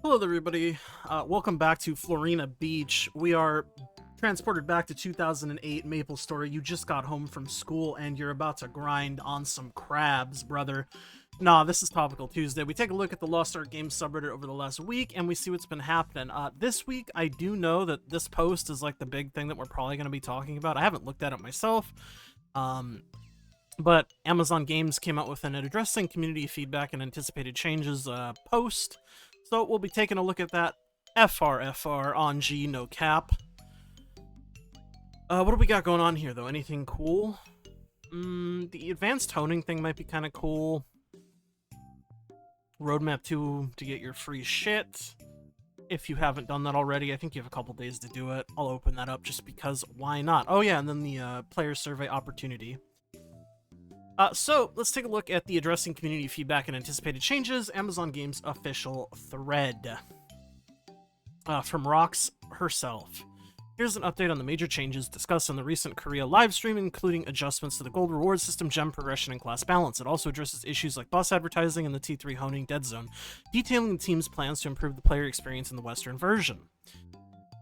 Hello there, everybody. Welcome back to Florina Beach. We are transported back to 2008 Maple Story. You just got home from school and you're about to grind on some crabs, brother. Nah, this is Topical Tuesday. We take a look at the Lost Art Games subreddit over the last week and we see what's been happening. This week, I do know that this post is like the big thing that we're probably going to be talking about. I haven't looked at it myself. But Amazon Games came out with an addressing community feedback and anticipated changes post. So we'll be taking a look at that. FR on G, no cap. What do we got going on here, though? Anything cool? The advanced toning thing might be kind of cool. Roadmap 2 to get your free shit. If you haven't done that already, I think you have a couple days to do it. I'll open that up just because why not? Oh yeah, and then the player survey opportunity. So let's take a look at the addressing community feedback and anticipated changes, Amazon Games official thread. From Rox herself. Here's an update on the major changes discussed in the recent Korea livestream, including adjustments to the gold reward system, gem progression, and class balance. It also addresses issues like bus advertising and the T3 honing dead zone, detailing the team's plans to improve the player experience in the Western version.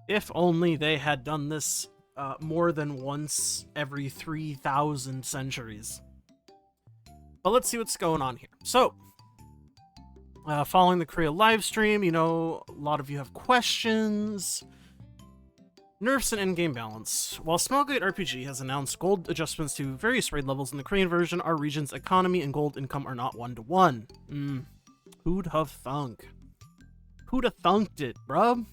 If only they had done this more than once every 3,000 centuries. But let's see what's going on here. So, following the Korea live stream, you know, a lot of you have questions. Nerfs and endgame balance. While Smelgate RPG has announced gold adjustments to various raid levels in the Korean version, our region's economy and gold income are not 1-to-1. Who'd have thunk? Who'd have thunked it, bruh?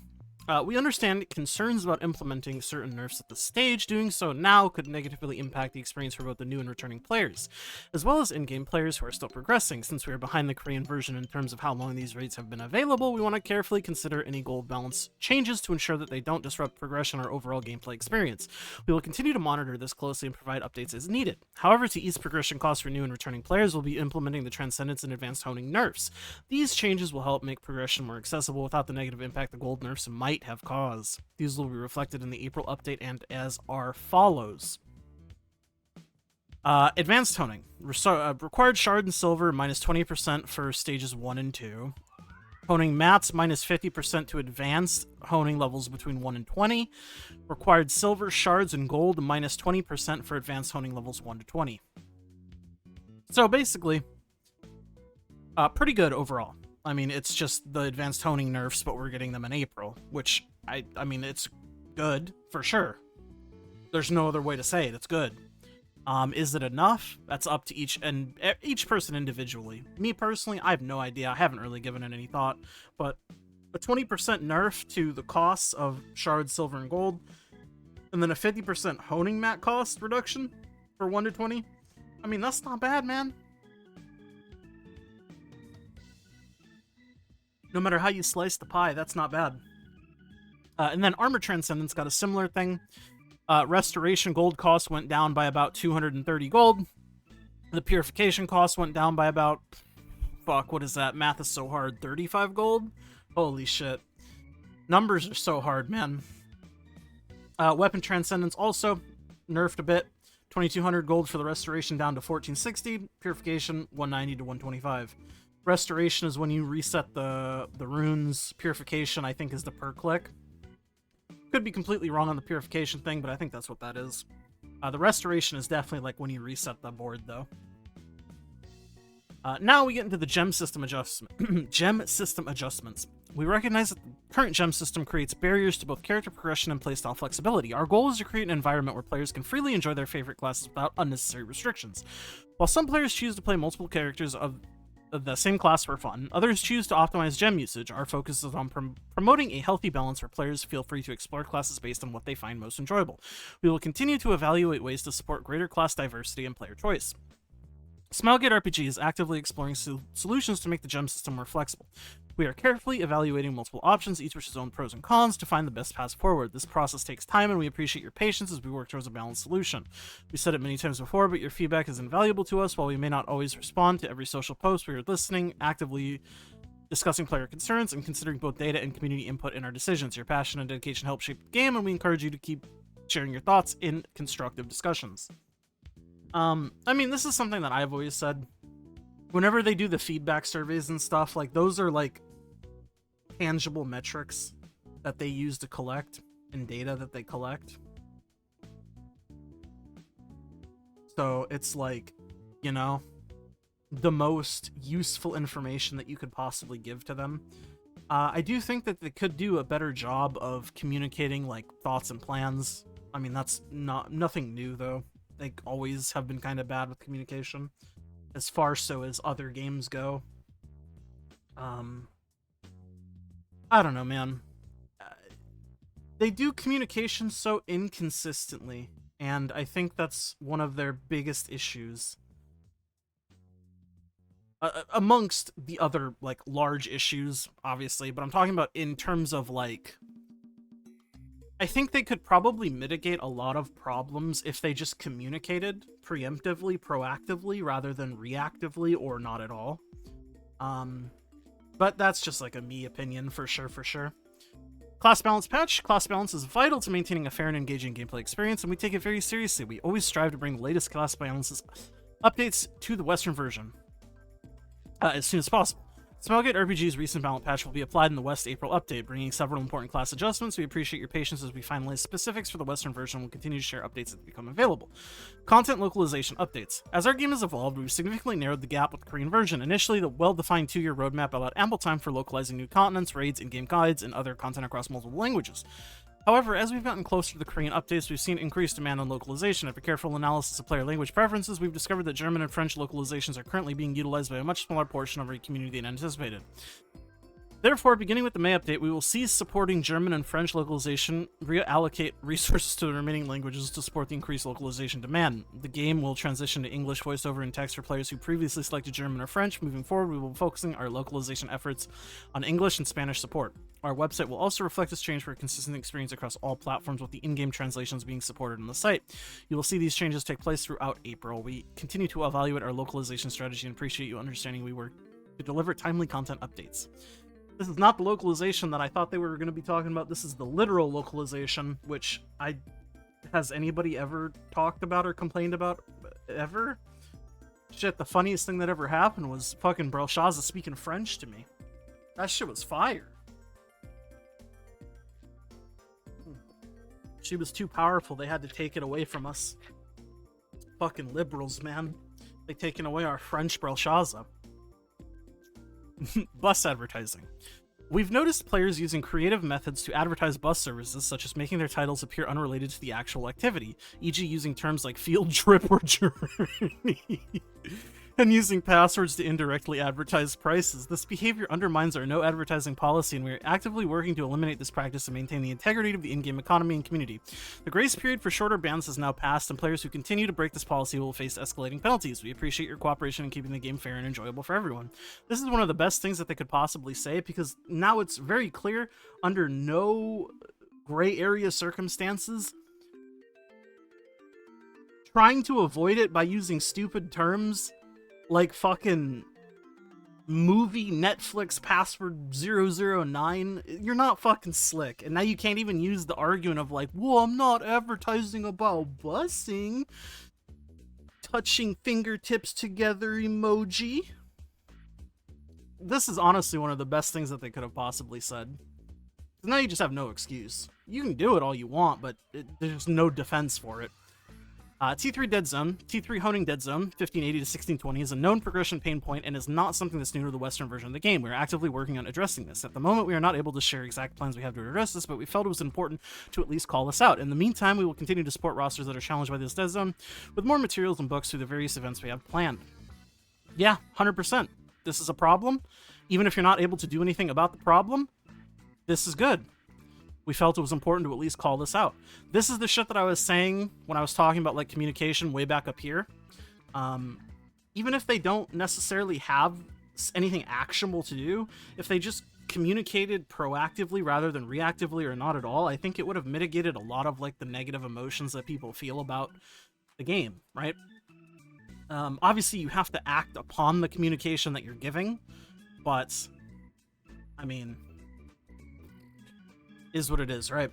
We understand concerns about implementing certain nerfs at this stage. Doing so now could negatively impact the experience for both the new and returning players, as well as in-game players who are still progressing. Since we are behind the Korean version in terms of how long these raids have been available, we want to carefully consider any gold balance changes to ensure that they don't disrupt progression or overall gameplay experience. We will continue to monitor this closely and provide updates as needed. However, to ease progression costs for new and returning players, we'll be implementing the Transcendence and Advanced Honing nerfs. These changes will help make progression more accessible without the negative impact the gold nerfs might have caused. These will be reflected in the April update and as are follows. Advanced honing. Required shard and silver minus 20% for stages 1 and 2. Honing mats minus 50% to advanced honing levels between 1 and 20. Required silver, shards, and gold minus 20% for advanced honing levels 1 to 20. So basically, pretty good overall. I mean, it's just the advanced honing nerfs, but we're getting them in April, which, I mean, it's good, for sure. There's no other way to say it, it's good. Is it enough? That's up to each person individually. Me personally, I have no idea. I haven't really given it any thought, but a 20% nerf to the costs of shards, silver, and gold, and then a 50% honing mat cost reduction for 1 to 20. I mean, that's not bad, man. No matter how you slice the pie, that's not bad. And then Armor Transcendence got a similar thing. Restoration gold cost went down by about 230 gold. The Purification cost went down by about... Fuck, what is that? Math is so hard. 35 gold? Holy shit. Numbers are so hard, man. Weapon Transcendence also nerfed a bit. 2200 gold for the Restoration down to 1460. Purification, 190 to 125. Restoration is when you reset the runes. Purification, I think, is the per click. Could be completely wrong on the purification thing, but I think that's what that is. The restoration is definitely like when you reset the board, though. Now we get into the gem system adjustments. We recognize that the current gem system creates barriers to both character progression and playstyle flexibility. Our goal is to create an environment where players can freely enjoy their favorite classes without unnecessary restrictions. While some players choose to play multiple characters of the same class for fun, others choose to optimize gem usage. Our focus is on promoting a healthy balance where players feel free to explore classes based on what they find most enjoyable. We will continue to evaluate ways to support greater class diversity and player choice. Smelgate RPG is actively exploring solutions to make the gem system more flexible. We are carefully evaluating multiple options, each with its own pros and cons, to find the best path forward. This process takes time, and we appreciate your patience as we work towards a balanced solution. We said it many times before, but your feedback is invaluable to us. While we may not always respond to every social post, we are listening, actively discussing player concerns, and considering both data and community input in our decisions. Your passion and dedication help shape the game, and we encourage you to keep sharing your thoughts in constructive discussions. I mean, this is something that I've always said. Whenever they do the feedback surveys and stuff, like, those are, like, tangible metrics that they use to collect and data that they collect. So it's like, you know, the most useful information that you could possibly give to them. I do think that they could do a better job of communicating like thoughts and plans. I mean, that's nothing new though. They always have been kind of bad with communication, as far so as other games go. I don't know, man. They do communication so inconsistently, and I think that's one of their biggest issues. Amongst the other, like, large issues, obviously, but I'm talking about in terms of, like... I think they could probably mitigate a lot of problems if they just communicated preemptively, proactively, rather than reactively or not at all. But that's just, like, a me opinion, for sure. Class balance patch. Class balance is vital to maintaining a fair and engaging gameplay experience, and we take it very seriously. We always strive to bring the latest class balances updates to the Western version as soon as possible. Smelgate RPG's recent balance patch will be applied in the West April update, bringing several important class adjustments. We appreciate your patience as we finalize specifics for the Western version. We'll continue to share updates as they become available. Content localization updates. As our game has evolved, we've significantly narrowed the gap with the Korean version. Initially, the well-defined 2-year roadmap allowed ample time for localizing new continents, raids, in-game guides, and other content across multiple languages. However, as we've gotten closer to the Korean updates, we've seen increased demand on localization. After careful analysis of player language preferences, we've discovered that German and French localizations are currently being utilized by a much smaller portion of our community than anticipated. Therefore, beginning with the May update, we will cease supporting German and French localization, reallocate resources to the remaining languages to support the increased localization demand. The game will transition to English voiceover and text for players who previously selected German or French. Moving forward, we will be focusing our localization efforts on English and Spanish support. Our website will also reflect this change for a consistent experience across all platforms, with the in-game translations being supported on the site. You will see these changes take place throughout April. We continue to evaluate our localization strategy and appreciate you understanding we work to deliver timely content updates. This is not the localization that I thought they were going to be talking about. This is the literal localization, which has anybody ever talked about or complained about ever? Shit, the funniest thing that ever happened was fucking Belshazzar speaking French to me. That shit was fire. She was too powerful. They had to take it away from us. Fucking liberals, man. They taken away our French Belshazzar. Bus advertising. We've noticed players using creative methods to advertise bus services, such as making their titles appear unrelated to the actual activity, e.g. using terms like field trip or journey, and using passwords to indirectly advertise prices. This behavior undermines our no advertising policy, and we are actively working to eliminate this practice and maintain the integrity of the in-game economy and community. The grace period for shorter bans has now passed, and players who continue to break this policy will face escalating penalties. We appreciate your cooperation in keeping the game fair and enjoyable for everyone. This is one of the best things that they could possibly say, because now it's very clear, under no gray area circumstances, trying to avoid it by using stupid terms like fucking movie Netflix password 009, you're not fucking slick. And now you can't even use the argument of like, well, I'm not advertising about busing. Touching fingertips together emoji. This is honestly one of the best things that they could have possibly said. Now you just have no excuse. You can do it all you want, but there's no defense for it. T3 Dead Zone. T3 honing Dead Zone, 1580 to 1620, is a known progression pain point and is not something that's new to the Western version of the game. We are actively working on addressing this. At the moment, we are not able to share exact plans we have to address this, but we felt it was important to at least call this out. In the meantime, we will continue to support rosters that are challenged by this Dead Zone with more materials and books through the various events we have planned. Yeah, 100%. This is a problem. Even if you're not able to do anything about the problem, this is good. We felt it was important to at least call this out. This is the shit that I was saying when I was talking about like communication way back up here. Even if they don't necessarily have anything actionable to do, if they just communicated proactively rather than reactively or not at all, I think it would have mitigated a lot of like the negative emotions that people feel about the game, right? Obviously you have to act upon the communication that you're giving, but I mean, is what it is, right?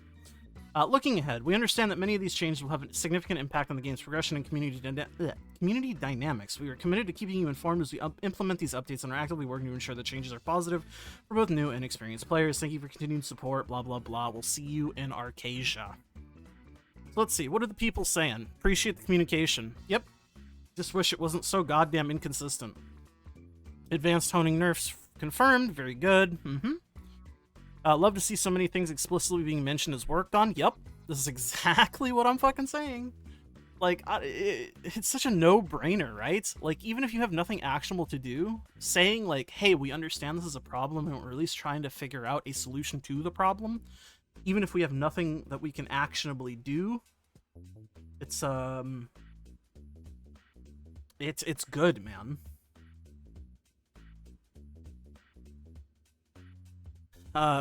Looking ahead, we understand that many of these changes will have a significant impact on the game's progression and community dynamics. We are committed to keeping you informed as we implement these updates and are actively working to ensure the changes are positive for both new and experienced players. Thank you for continued support, blah, blah, blah. We'll see you in Arcasia. So let's see. What are the people saying? Appreciate the communication. Yep. Just wish it wasn't so goddamn inconsistent. Advanced toning nerfs confirmed. Very good. Love to see so many things explicitly being mentioned as worked on. Yep, this is exactly what I'm fucking saying. Like, it's such a no-brainer, right? Like, even if you have nothing actionable to do, saying, like, hey, we understand this is a problem and we're at least trying to figure out a solution to the problem, even if we have nothing that we can actionably do, it's good, man.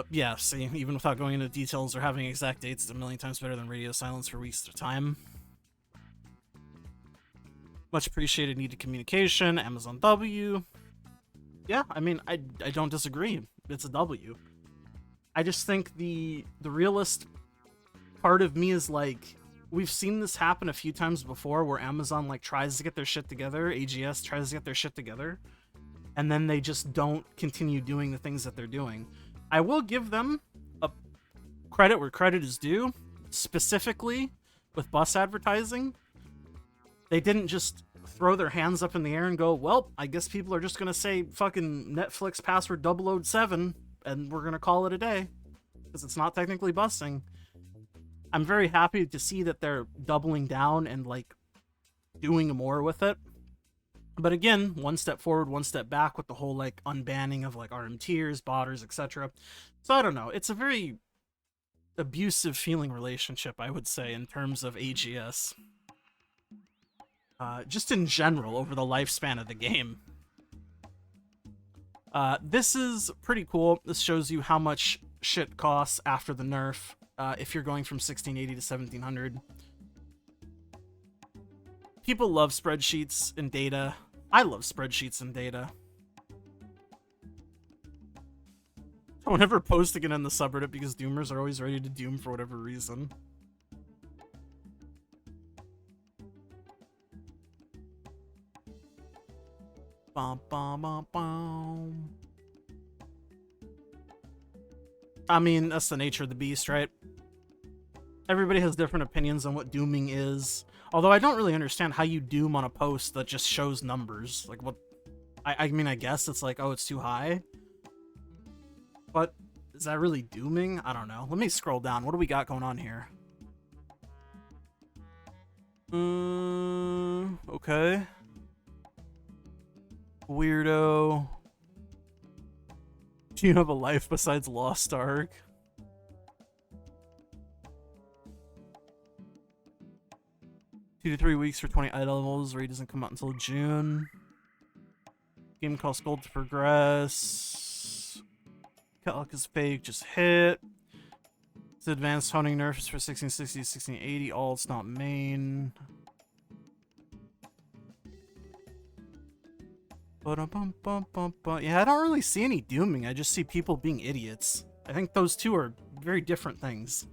Yeah, see, even without going into details or having exact dates, it's a million times better than radio silence for weeks at a time. Much appreciated needed communication, Amazon W. Yeah, I mean, I don't disagree. It's a W. I just think the realist part of me is like, we've seen this happen a few times before where Amazon, like, tries to get their shit together, AGS tries to get their shit together, and then they just don't continue doing the things that they're doing. I will give them a credit where credit is due, specifically with bus advertising. They didn't just throw their hands up in the air and go, well, I guess people are just going to say fucking Netflix password 007 and we're going to call it a day, because it's not technically busing. I'm very happy to see that they're doubling down and, like, doing more with it. But again, one step forward, one step back with the whole, like, unbanning of, like, RM tiers, botters, etc. So I don't know. It's a very abusive feeling relationship, I would say, in terms of AGS. Just in general, over the lifespan of the game. This is pretty cool. This shows you how much shit costs after the nerf, if you're going from 1680 to 1700. People love spreadsheets and data. I love spreadsheets and data. Don't ever post again in the subreddit because doomers are always ready to doom for whatever reason. Bum, bum, bum, bum. I mean, that's the nature of the beast, right? Everybody has different opinions on what dooming is. Although I don't really understand how you doom on a post that just shows numbers. Like, what? I mean, I guess it's like, oh, it's too high. But is that really dooming? I don't know. Let me scroll down. What do we got going on here? Okay. Weirdo. Do you have a life besides Lost Ark? Two to 3 weeks for 20 items. Raid doesn't come out until June. Game costs gold to progress. Calc is fake, just hit. It's advanced honing nerfs for 1660 to 1680. All it's not main. Yeah, I don't really see any dooming. I just see people being idiots. I think those two are very different things.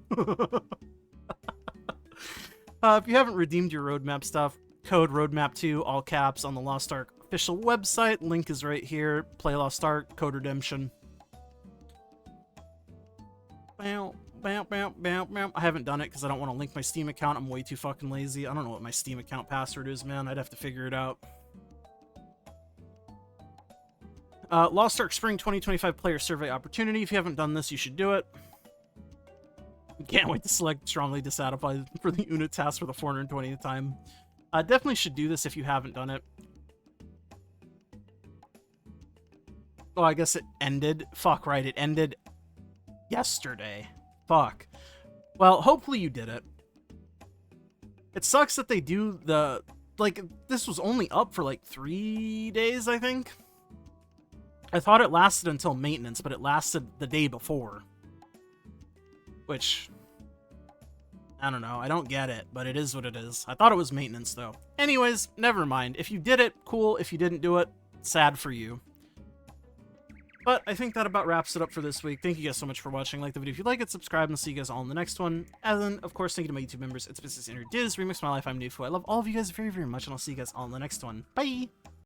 If you haven't redeemed your roadmap stuff, code roadmap2 all caps on the Lost Ark official website. Link is right here. Play Lost Ark, code redemption. I haven't done it because I don't want to link my Steam account. I'm way too fucking lazy. I don't know what my Steam account password is, man. I'd have to figure it out. Lost Ark Spring 2025 player survey opportunity. If you haven't done this, you should do it. Can't wait to select strongly dissatisfied for the unit task for the 420th time. Definitely should do this if you haven't done it. Oh, I guess it ended. Fuck, right. It ended yesterday. Fuck. Well, hopefully you did it. It sucks that they do the... Like, this was only up for like 3 days, I think. I thought it lasted until maintenance, but it lasted the day before. Which, I don't know. I don't get it, but it is what it is. I thought it was maintenance, though. Anyways, never mind. If you did it, cool. If you didn't do it, sad for you. But I think that about wraps it up for this week. Thank you guys so much for watching. Like the video if you like it, subscribe, and I'll see you guys all in the next one. And then, of course, thank you to my YouTube members. It's Business Inner Diz, Remix My Life, I'm Nufu. I love all of you guys very, very much, and I'll see you guys all in the next one. Bye!